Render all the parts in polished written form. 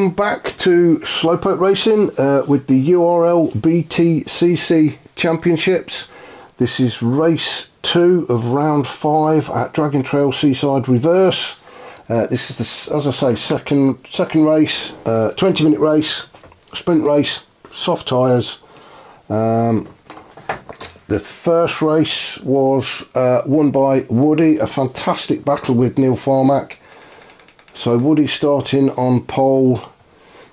Welcome back to Slowpoke Racing with the URL btcc Championships. This is race 2 of round 5 at Dragon Trail Seaside Reverse. This is the, as I say, second race, 20-minute race, sprint race, soft tyres. The first race was won by Woody, a fantastic battle with Neil Farmack. So Woody starting on pole,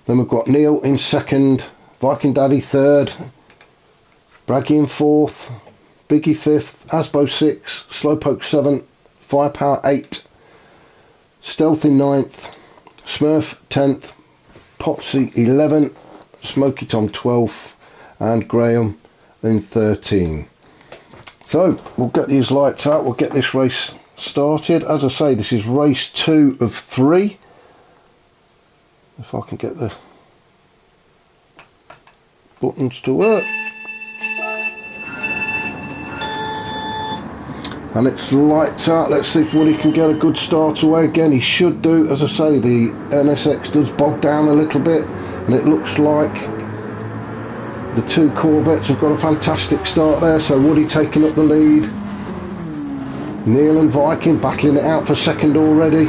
then we've got Neil in second, Viking Daddy third, Braggy in fourth, Biggie fifth, Asbo 6, Slowpoke 7, Firepower 8, Stealth in ninth, Smurf 10th, Potsy 11, Smoky Tom 12th, and Graham in 13. So we'll get these lights out, we'll get this race started. As I say, this is race 2 of 3. If I can get the buttons to work. And it's lights out. Let's see if Woody can get a good start away again. He should do. As I say, the NSX does bog down a little bit, and it looks like the two Corvettes have got a fantastic start there. So Woody taking up the lead. Neil and Viking battling it out for second already.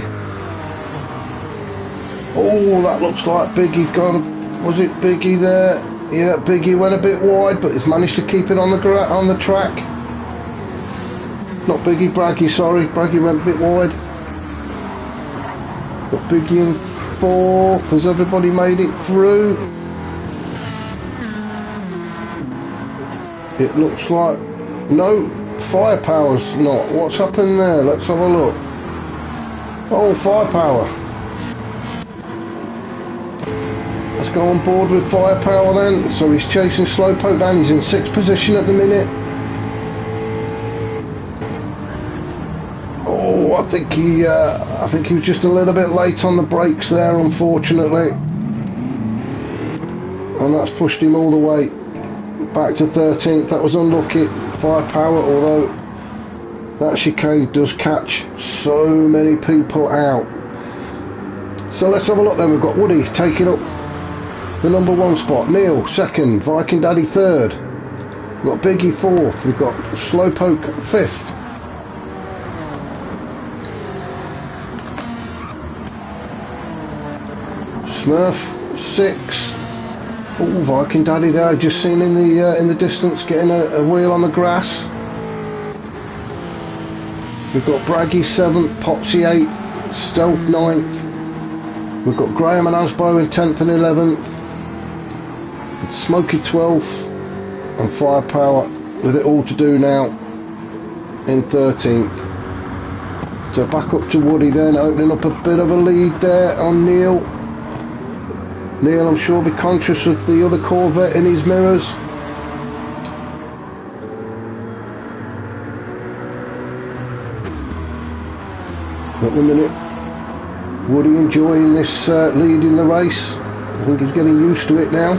Oh, that looks like Biggie gone. Was it Biggie there? Yeah, Biggie went a bit wide, but he's managed to keep it on the track. Not Biggie, Braggy, sorry. Braggy went a bit wide. Got Biggie in fourth. Has everybody made it through? It looks like... No. Firepower's not. What's happened there? Let's have a look. Oh, Firepower. Let's go on board with Firepower then. So he's chasing Slowpoke down. He's in 6th position at the minute. Oh, I think he was just a little bit late on the brakes there, unfortunately. And that's pushed him all the way back to 13th. That was unlucky. Firepower, although that chicane does catch so many people out. So let's have a look then. We've got Woody taking up the number 1 spot, Neil second, Viking Daddy third, we've got Biggie fourth, we've got Slowpoke 5th, Smurf 6. Oh, Viking Daddy there, I've just seen in the distance getting a wheel on the grass. We've got Braggy 7th, Potsy 8th, Stealth 9th. We've got Graham and Asbo in 10th and 11th. Smoky 12th, and Firepower with it all to do now in 13th. So back up to Woody then, opening up a bit of a lead there on Neil. Neil, I'm sure, will be conscious of the other Corvette in his mirrors. At the minute, Woody enjoying this lead in the race. I think he's getting used to it now.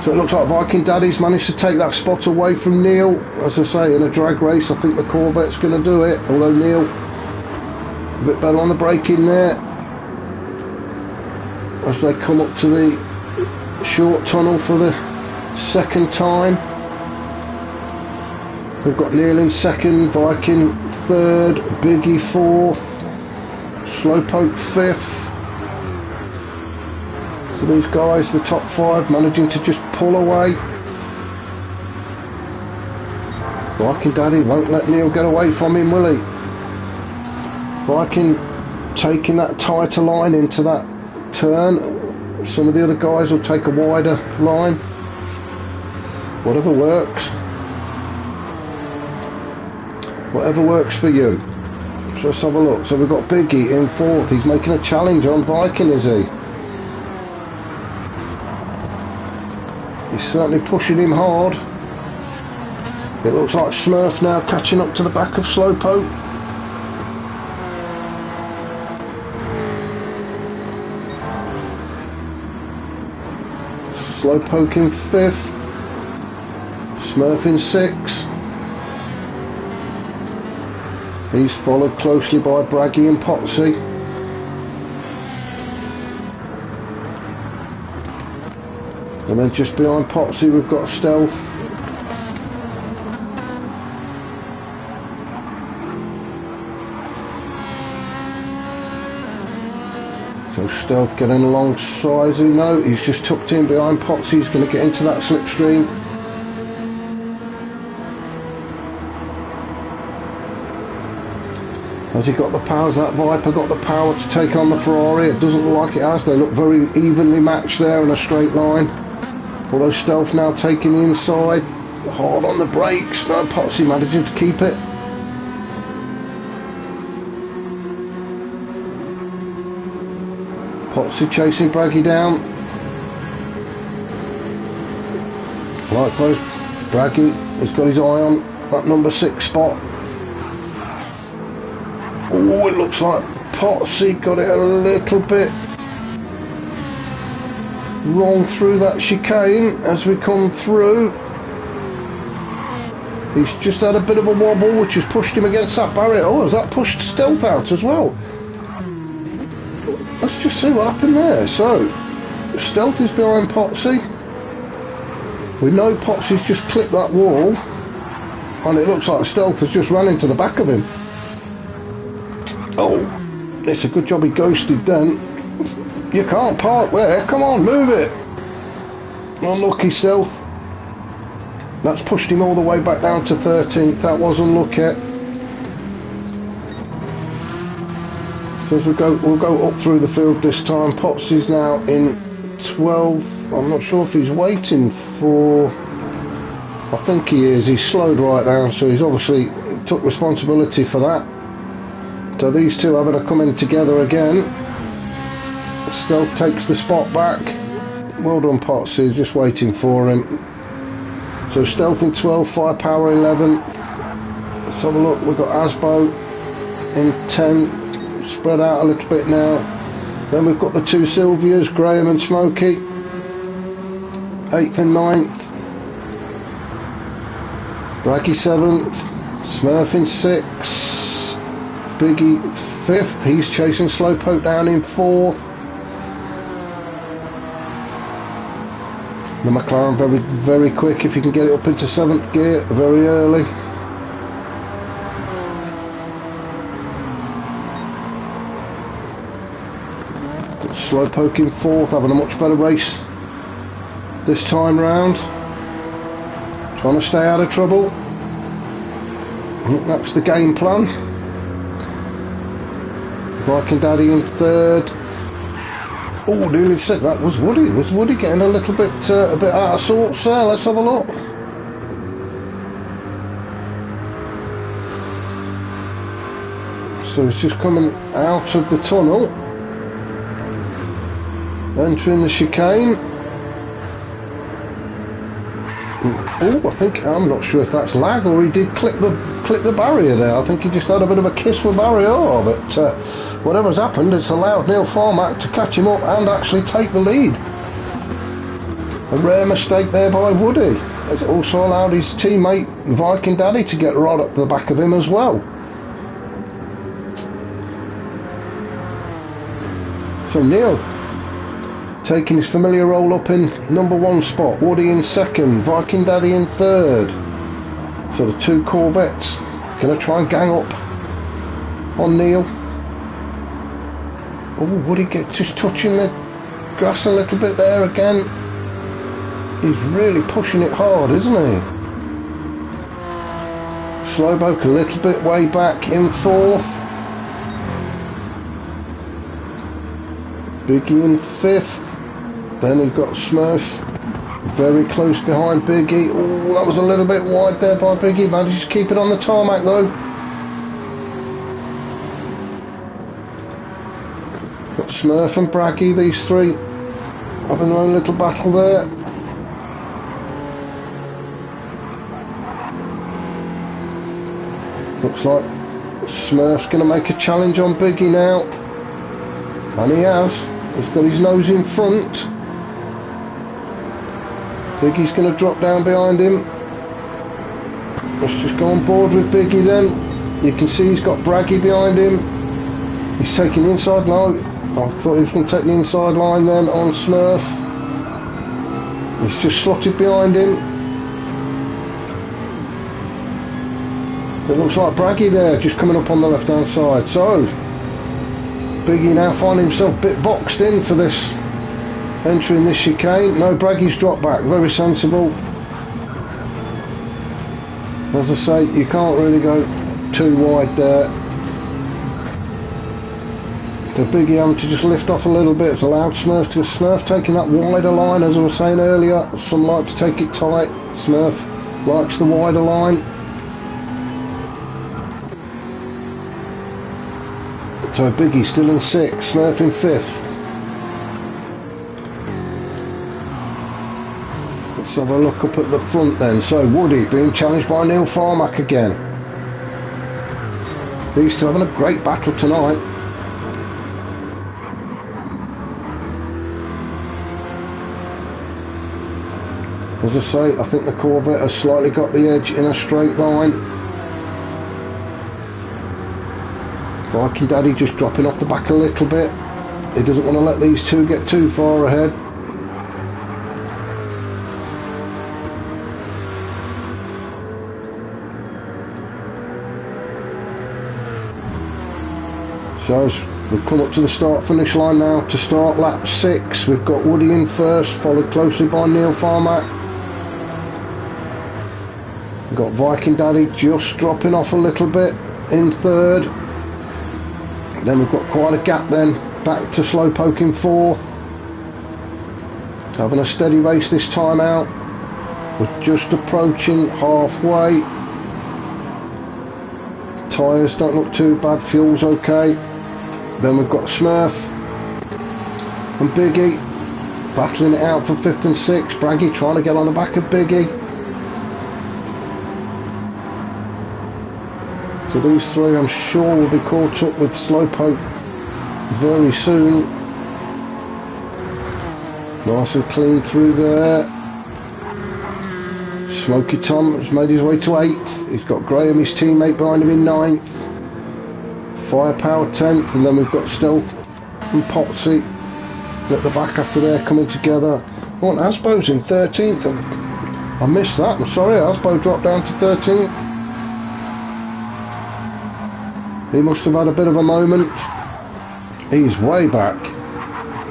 So it looks like Viking Daddy's managed to take that spot away from Neil. As I say, in a drag race, I think the Corvette's going to do it. Although Neil, a bit better on the braking there. As they come up to the short tunnel for the second time. We've got Neil in second, Viking third, Biggie fourth, Slowpoke 5th. So these guys, the top 5, managing to just pull away. Viking Daddy won't let Neil get away from him, will he? Viking taking that tighter line into that turn. Some of the other guys will take a wider line. Whatever works. Whatever works for you. So let's have a look. So we've got Biggie in 4th. He's making a challenge on Viking, is he? He's certainly pushing him hard. It looks like Smurf now catching up to the back of Slowpoke. Slowpoke in 5th, Smurf in 6th. He's followed closely by Braggy and Potsy. And then just behind Potsy we've got Stealth. So Stealth getting alongside Zuno. He's just tucked in behind Potsy. He's going to get into that slipstream. Has he got the power? Has that Viper got the power to take on the Ferrari? It doesn't look like it has. They look very evenly matched there in a straight line. Although Stealth now taking the inside. Hard on the brakes. No, Potsy managing to keep it. Potsy chasing Braggy down. Likewise, Braggy has got his eye on that number 6 spot. Oh, it looks like Potsy got it a little bit wrong through that chicane as we come through. He's just had a bit of a wobble, which has pushed him against that barrier. Oh, has that pushed Stealth out as well? Let's just see what happened there. So, Stealth is behind Potsy. We know Potsy's just clipped that wall, and it looks like Stealth has just run into the back of him. Oh, it's a good job he ghosted then. You can't park there. Come on, move it. Unlucky Stealth. That's pushed him all the way back down to 13th. That was unlucky. So as we'll go up through the field this time. Potsy's now in 12th. I'm not sure if he's waiting for... I think he is. He's slowed right down, so he's obviously took responsibility for that. So these two are going to come in together again. Stealth takes the spot back. Well done, Potsy, just waiting for him. So Stealth in 12th, Firepower 11th. Let's have a look. We've got Asbo in 10th. Spread out a little bit now. Then we've got the two Sylvias, Graham and Smokey. 8th and 9th. Braggy 7th. Smurf in 6th. Biggie 5th. He's chasing Slowpoke down in 4th. The McLaren very quick if you can get it up into 7th gear very early. Got Slowpoke in 4th, having a much better race this time round. Trying to stay out of trouble. I think that's the game plan. Viking Daddy in 3rd. Oh, nearly said that was Woody. Was Woody getting a little bit out of sorts there? Let's have a look. So it's just coming out of the tunnel, entering the chicane. Oh, I'm not sure if that's lag or he did clip the barrier there. I think he just had a bit of a kiss with barrier, but whatever's happened, it's allowed Neil Farmack to catch him up and actually take the lead. A rare mistake there by Woody. It's also allowed his teammate Viking Daddy to get right up the back of him as well. So Neil taking his familiar role up in number 1 spot, Woody in 2nd, Viking Daddy in 3rd. So the two Corvettes going to try and gang up on Neil. Oh, Woody just touching the grass a little bit there again. He's really pushing it hard, isn't he? Slowpoke a little bit way back in 4th. Biggie in 5th. Then we've got Smurf very close behind Biggie. Oh, that was a little bit wide there by Biggie. Managed to keep it on the tarmac though. Got Smurf and Braggy, these three having their own little battle there. Looks like Smurf's going to make a challenge on Biggie now. And he has. He's got his nose in front. Biggie's going to drop down behind him. Let's just go on board with Biggie then. You can see he's got Braggy behind him. He's taking the inside line. I thought he was going to take the inside line then on Smurf. He's just slotted behind him. It looks like Braggy there, just coming up on the left hand side. So Biggie now finding himself a bit boxed in for this entering this chicane. No, Braggy's dropped back, very sensible. As I say, you can't really go too wide there. So Biggie having to just lift off a little bit. It's allowed Smurf to Smurf taking that wider line, as I was saying earlier. Some like to take it tight. Smurf likes the wider line. So Biggie still in 6th, Smurf in 5th. Let's have a look up at the front then. So Woody being challenged by Neil Farmack again. These two having a great battle tonight. As I say, I think the Corvette has slightly got the edge in a straight line. Viking Daddy just dropping off the back a little bit. He doesn't want to let these two get too far ahead. So we've come up to the start finish line now to start lap 6. We've got Woody in first, followed closely by Neil Farmack. We've got Viking Daddy just dropping off a little bit in 3rd. Then we've got quite a gap then, back to Slowpoke in 4th. So having a steady race this time out. We're just approaching halfway. Tyres don't look too bad, fuel's okay. Then we've got Smurf and Biggie battling it out for 5th and 6th. Braggy trying to get on the back of Biggie. So these three I'm sure will be caught up with Slowpoke very soon. Nice and clean through there. Smoky Tom has made his way to 8th. He's got Graham, his teammate, behind him in 9th. Firepower 10th, and then we've got Stealth and Potsy at the back after they're coming together. Oh, and Asbo's in 13th, and I missed that, I'm sorry. Asbo dropped down to 13th. He must have had a bit of a moment. He's way back.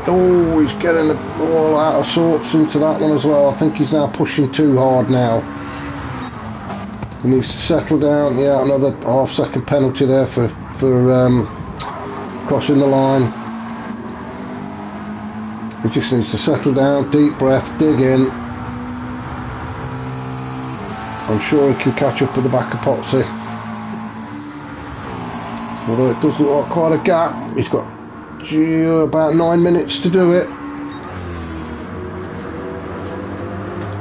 Oh, he's getting all out of sorts into that one as well. I think he's now pushing too hard now. He needs to settle down. Yeah, another half-second penalty there for crossing the line. He just needs to settle down, deep breath, dig in. I'm sure he can catch up with the back of Potsy. Although it does look like quite a gap. He's got about 9 minutes to do it.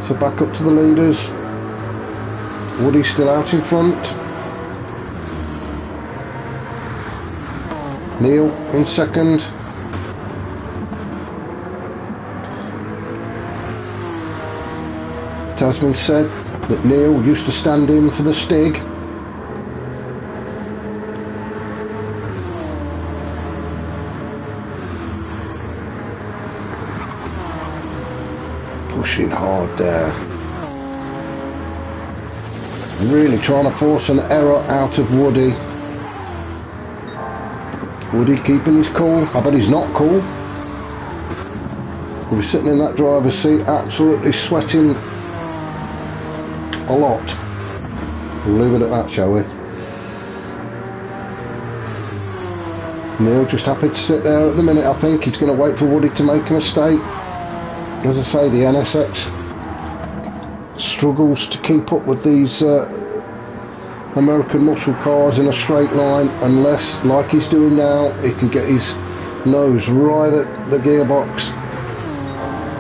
So back up to the leaders. Woody's still out in front. Neil in 2nd. Tasman said that Neil used to stand in for the Stig. Pushing hard there. Really trying to force an error out of Woody. Woody keeping his cool. I bet he's not cool. He'll be sitting in that driver's seat absolutely sweating a lot. We'll leave it at that, shall we? Neil just happy to sit there at the minute. I think he's going to wait for Woody to make a mistake. As I say, the NSX struggles to keep up with these American muscle cars in a straight line unless, like he's doing now, he can get his nose right at the gearbox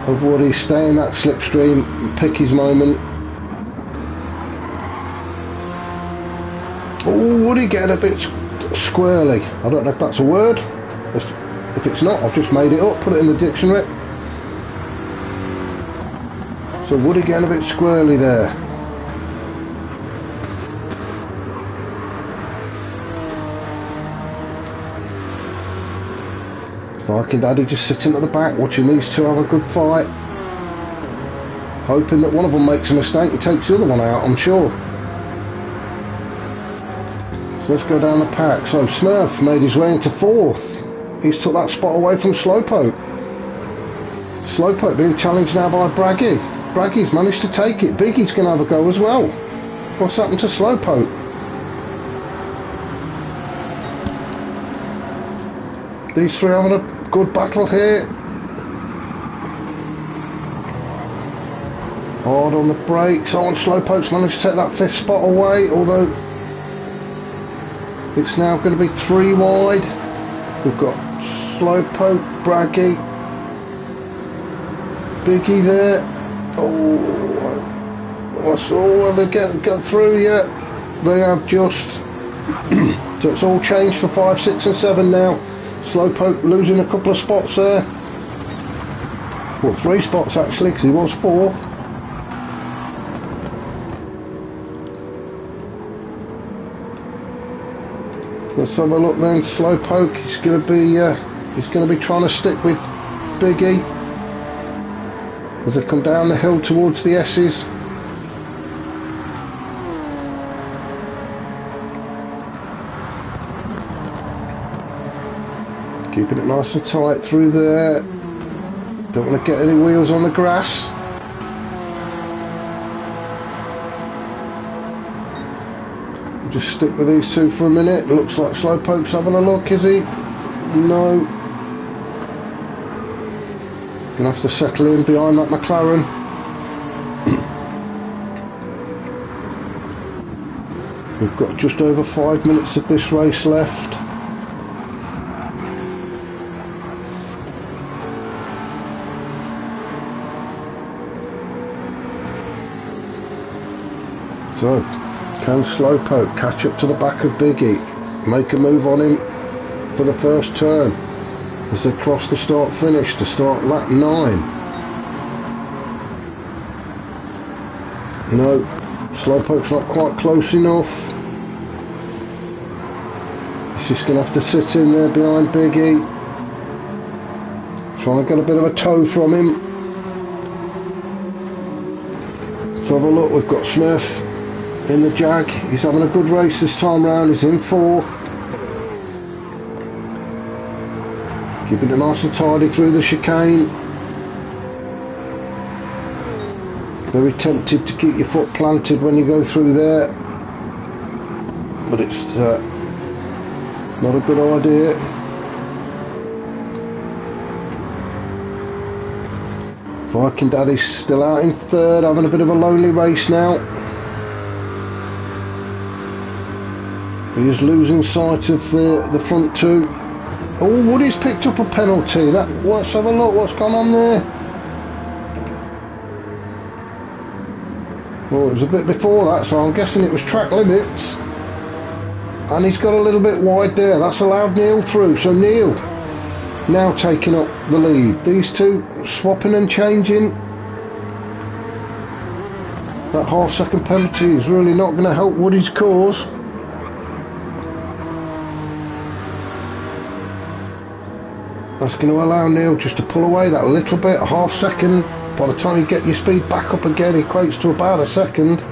of Woody, stay in that slipstream and pick his moment. Oh, Woody getting a bit squirrely. I don't know if that's a word. If it's not, I've just made it up, put it in the dictionary. So Woody getting a bit squirrely there. Viking Daddy just sitting at the back watching these two have a good fight. hoping that one of them makes a mistake and takes the other one out, I'm sure. So let's go down the pack. So Smurf made his way into 4th. He's took that spot away from Slowpoke. Slowpoke being challenged now by Braggy. Braggy's managed to take it. Biggie's going to have a go as well. What's happened to Slowpoke? These three having a good battle here. Hard on the brakes. Oh, and Slowpoke's managed to take that 5th spot away, although it's now going to be 3 wide. We've got Slowpoke, Braggy, Biggie there. Oh, they're getting through yet? They have just. So it's all changed for 5, 6 and 7 now. Slowpoke losing a couple of spots there. Well, 3 spots actually, because he was 4th. Let's have a look then. Slowpoke, he's going to be trying to stick with Biggie as they come down the hill towards the S's. Keeping it nice and tight through there. Don't want to get any wheels on the grass. Just stick with these two for a minute. Looks like Slowpoke's having a look, is he? No. Gonna have to settle in behind that McLaren. We've got just over 5 minutes of this race left. So, can Slowpoke catch up to the back of Biggie, make a move on him for the first turn as they cross the start finish to start lap 9? No, Slowpoke's not quite close enough. He's just going to have to sit in there behind Biggie, try and get a bit of a tow from him. Let's have a look. We've got Smurf in the Jag. He's having a good race this time round. He's in 4th. Keeping it nice and tidy through the chicane. Very tempted to keep your foot planted when you go through there, but it's not a good idea. Viking Daddy's still out in 3rd, having a bit of a lonely race now. He is losing sight of the front 2. Oh, Woody's picked up a penalty. Let's have a look what's gone on there. Well, it was a bit before that, so I'm guessing it was track limits. And he's got a little bit wide there. That's allowed Neil through. So Neil now taking up the lead. These two swapping and changing. That half-second penalty is really not going to help Woody's cause. That's going to allow Neil just to pull away that little bit, a half second. By the time you get your speed back up again, it equates to about a second.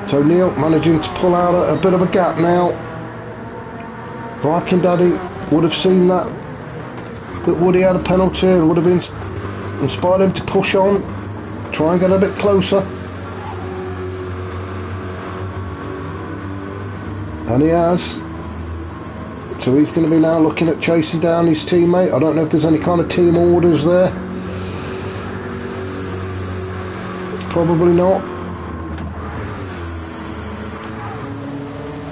So Neil managing to pull out a bit of a gap now. Viking Daddy would have seen that Woody had a penalty and would have inspired him to push on, try and get a bit closer. And he has. So he's going to be now looking at chasing down his teammate. I don't know if there's any kind of team orders there. Probably not.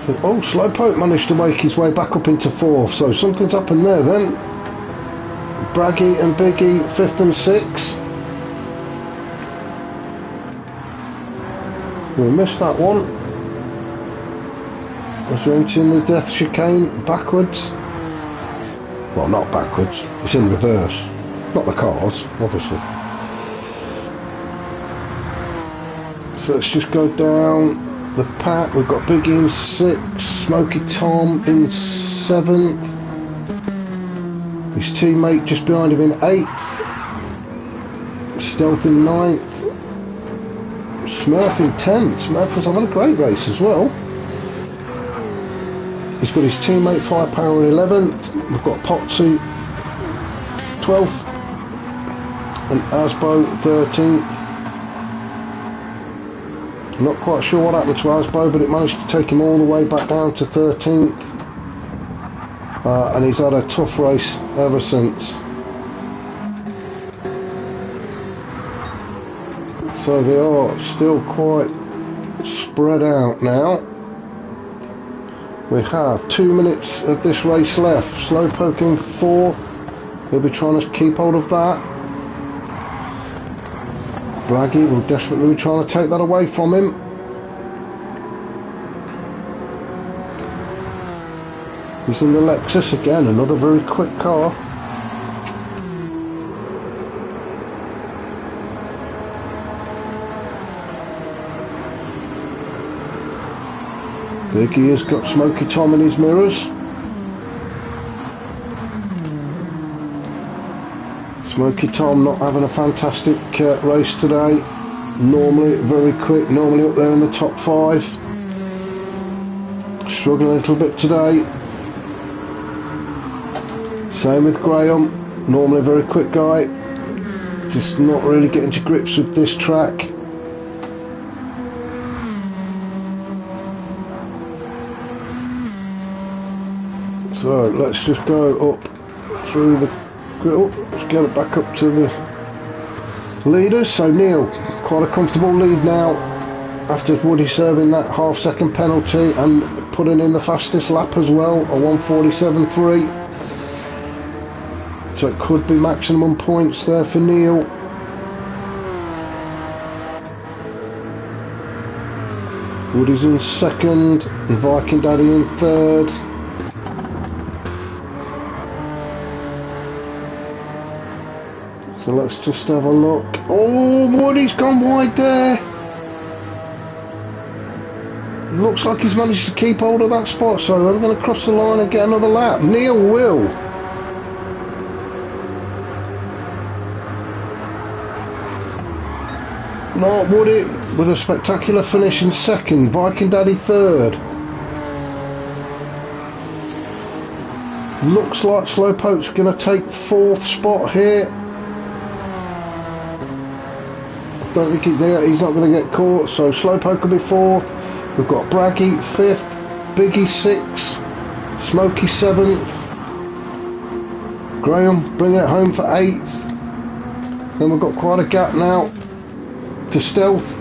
So, oh, Slowpoke managed to make his way back up into 4th. So something's happened there then. Braggy and Biggie 5th and 6th. We missed that one. As we're entering the death chicane backwards. Well, not backwards, it's in reverse. Not the cars, obviously. So let's just go down the pack. We've got Biggie in 6th, Smoky Tom in 7th. His teammate just behind him in 8th. Stealth in 9th. Smurf in 10th. Smurf was having a great race as well. He's got his teammate Firepower in 11th. We've got Potsy 12th and Asbo 13th. I'm not quite sure what happened to Asbo, but it managed to take him all the way back down to 13th. And he's had a tough race ever since. So they are still quite spread out now. We have 2 minutes of this race left. Slowpoke in 4th. He'll be trying to keep hold of that. Braggy will desperately be trying to take that away from him. He's in the Lexus again, another very quick car. Biggie has got Smoky Tom in his mirrors. Smoky Tom not having a fantastic race today. Normally very quick, normally up there in the top 5. Struggling a little bit today. Same with Graham, normally a very quick guy. Just not really getting to grips with this track. So let's just go up through the grill. Let's get it back up to the leaders. So Neil, quite a comfortable lead now after Woody serving that half-second penalty and putting in the fastest lap as well, a 1:47.3. So it could be maximum points there for Neil. Woody's in 2nd and Viking Daddy in 3rd. So let's just have a look. Oh, Woody's gone wide there. Looks like he's managed to keep hold of that spot, so we're going to cross the line and get another lap. Neil will. Not Woody with a spectacular finish in 2nd. Viking Daddy 3rd. Looks like Slowpoke's going to take 4th spot here. Don't think he's not going to get caught, so Slowpoke will be 4th. We've got Braggy 5th, Biggie 6th, Smokey 7th, Graham bringing it home for 8th. Then we've got quite a gap now to Stealth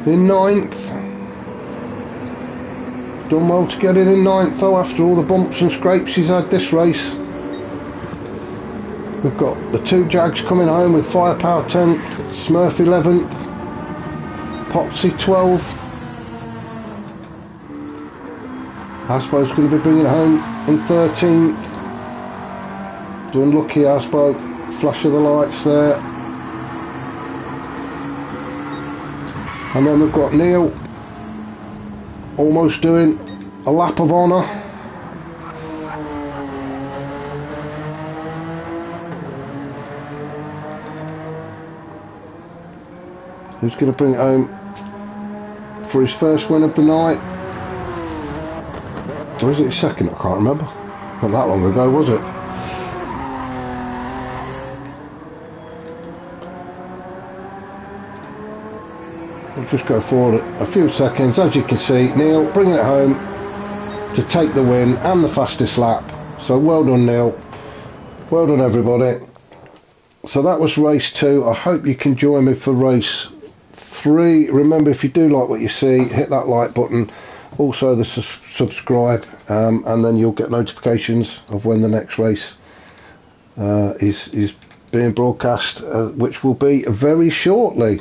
in 9th. Done well to get it in 9th though after all the bumps and scrapes he's had this race. We've got the 2 Jags coming home with Firepower 10th, Smurf 11th, Potsy 12th. Aspo's going to be bringing it home in 13th. Unlucky Aspo, flash of the lights there. And then we've got Neil almost doing a lap of honour. Who's going to bring it home for his first win of the night? Or is it his 2nd? I can't remember. Not that long ago, was it? We'll just go forward a few seconds. As you can see, Neil bringing it home to take the win and the fastest lap. So well done, Neil. Well done, everybody. So that was race 2. I hope you can join me for race 3. Remember, if you do like what you see, hit that like button, also the subscribe, and then you'll get notifications of when the next race is being broadcast, which will be very shortly.